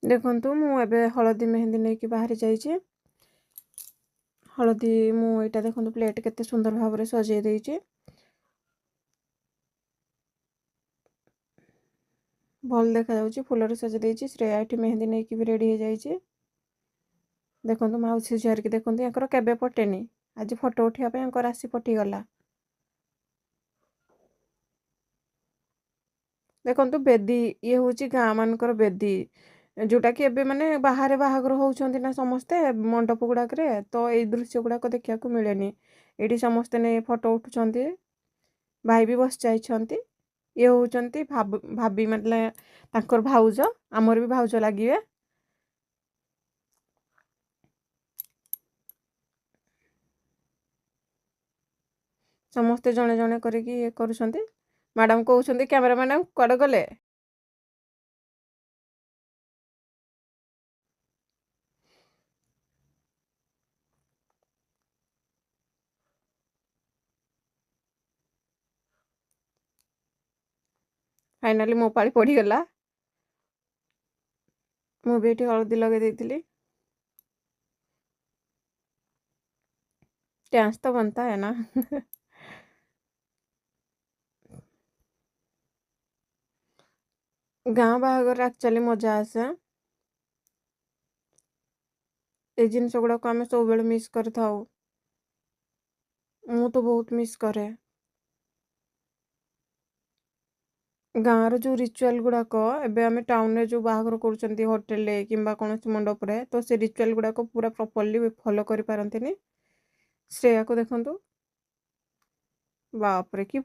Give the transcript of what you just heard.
देखंतु मु एबे हळदी मेहंदी नेकी बाहरी जाइए। हळदी मु एटा देखंतु प्लेट केते सुंदर भाव सजे देइछि। भल देखा जाउछि फुलर सजे देइछि। श्रेया एठी मेहंदी नेकी भी रेडी हो जाइछि। देखंतु माउसी झियर के देखंतु याकर केबे पटेनी। आज फोटो उठिया पे याकर राशि पटी गला। देखंतु बेदी ये होची गाँ मानकर बेदी जोटा कि एबे माने बाहर बाहागर होउछंती ना समस्ते मंडप गुड़ाक रे तो एई दृश्य गुड़ाक देखिया को मिलेनी। एठी समस्ते ने फोटो उठुछंती। भाई भी बस जाइछंती। ये होउछंती भाभी मतलब तांकर भाउज हमर भी भाउज लागिवे। समस्ते जणे जणे करिकी ये करूछंती। मैडम कहउछंती कैमरामैन कुआडे गले। फाइनाली मो पाली पड़ी गला। मु भी एठी हळदी लगे देइतिली। डांस तो बनता है ना। गाँ बाहागर एक्चुअली मजा आसे। ए जिनस गुड़ाक आमे सब बेले मिस करथाउ। मु तो बहुत मिस करे। गाँव जो रिचुअल गुड़ाक एबे आमे टाउन रे जो बाहागर करूछंती होटल रे किंबा कोनोसी मंडप रे तो से रिचुअल गुड़ाक पूरा प्रॉपर्ली फॉलो करि पारंतिनी। श्रेया को देखंतु बाप रे की